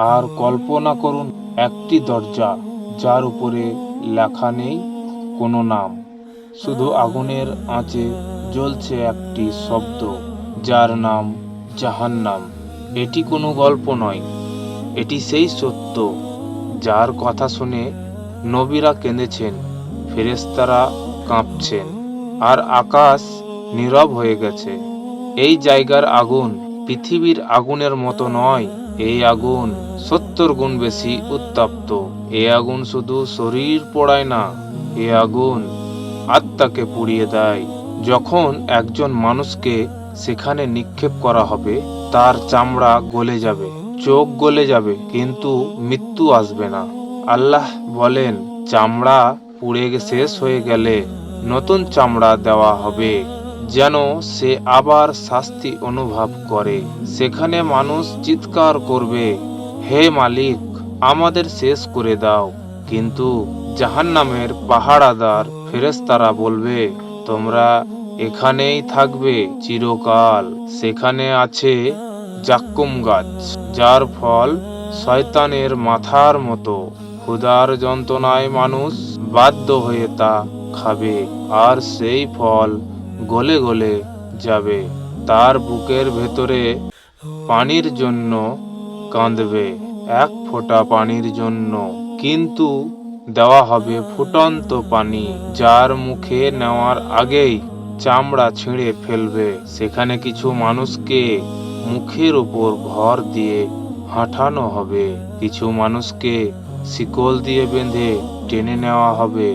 আর কল্পনা করুন একটি দরজা, যার উপরে লেখা নেই কোনো নাম, শুধু আগুনের আঁচে জ্বলছে একটি শব্দ, যার নাম জাহান্নাম। এটি কোনো গল্প নয়, এটি সেই সত্য যার কথা শুনে নবীরা কেঁদেছেন, ফেরেশতারা কাঁপছেন, আর আকাশ নীরব হয়ে গেছে। এই জায়গার আগুন পৃথিবীর আগুনের মতো নয়। এই আগুন 70 গুণ বেশি উত্তপ্ত। এই আগুন শুধু শরীর পোড়ায় না, এই আগুন আত্মাকে পুড়িয়ে দেয়। যখন একজন মানুষকে সেখানে নিক্ষেপ করা হবে, তার চামড়া গলে যাবে, চোখ গলে যাবে, কিন্তু মৃত্যু আসবে না। আল্লাহ বলেন, চামড়া পুড়ে শেষ হয়ে গেলে নতুন চামড়া দেওয়া হবে, যেন সে আবার শাস্তি অনুভব করে। সেখানে মানুষ চিৎকার করবে, হে মালিক, আমাদের শেষ করে দাও। কিন্তু জাহান্নামের পাহারাদার ফেরেশতারা বলবে, তোমরা এখানেই থাকবে চিরকাল। সেখানে আছে জাক্কুম গাছ, যার ফল শয়তানের মাথার মতো। ক্ষুধার যন্ত্রণায় মানুষ বাধ্য হয়ে তা খাবে, আর সেই ফল গলে গলে যাবে। তার বুকের ভেতরে পানির জন্য কাঁদবে, এক ফোঁটা পানির জন্য। কিন্তু দেওয়া হবে ফুটন্ত পানি, যার মুখে নেওয়ার আগেই চামড়া ছিঁড়ে ফেলবে। সেখানে কিছু মানুষকে মুখের উপর ভর দিয়ে হাঁটানো হবে, কিছু মানুষকে শিকল দিয়ে বেঁধে টেনে নেওয়া হবে।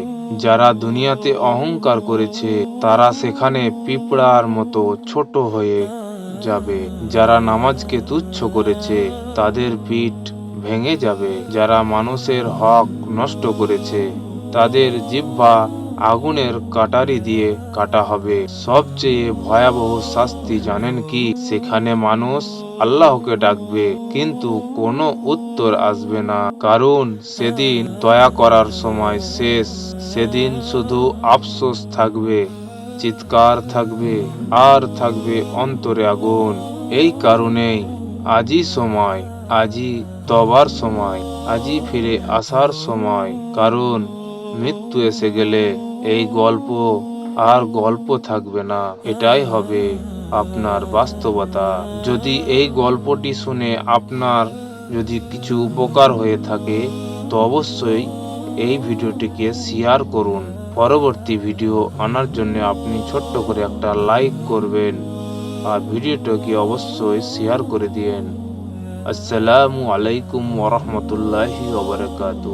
যারা দুনিয়াতে অহংকার করেছে, তারা সেখানে পিঁপড়ার মতো ছোট হয়ে যাবে। যারা নামাজকে তুচ্ছ করেছে, তাদের পিঠ ভেঙে যাবে। যারা মানুষের হক নষ্ট করেছে, তাদের জিহ্বা আগুনের কাটারি দিয়ে কাটা হবে। সবচেয়ে ভয়াবহ শাস্তি জানেন কি? সেখানে মানুষ আল্লাহকে ডাকবে, কিন্তু কোনো উত্তর আসবে না, কারণ সেদিন দয়া করার সময় শেষ। সেদিন শুধু আফসোস থাকবে, চিৎকার থাকবে, আর থাকবে অন্তরে আগুন। এই কারণেই আজই সময়, আজই তবার সময়, আজই ফিরে আসার সময়। কারণ মৃত্যু এসে গেলে এই গল্প আর গল্প থাকবে না, এটাই হবে আপনার বাস্তবতা। যদি এই গল্পটি শুনে আপনার যদি কিছু উপকার হয়ে থাকে, তো অবশ্যই এই ভিডিওটিকে শেয়ার করুন। পরবর্তী ভিডিও আনার জন্য আপনি ছোট্ট করে একটা লাইক করবেন, আর ভিডিওটাকে অবশ্যই শেয়ার করে দিয়েন। আসসালামু আলাইকুম ওয়া রাহমাতুল্লাহি ওয়া বারাকাতুহু।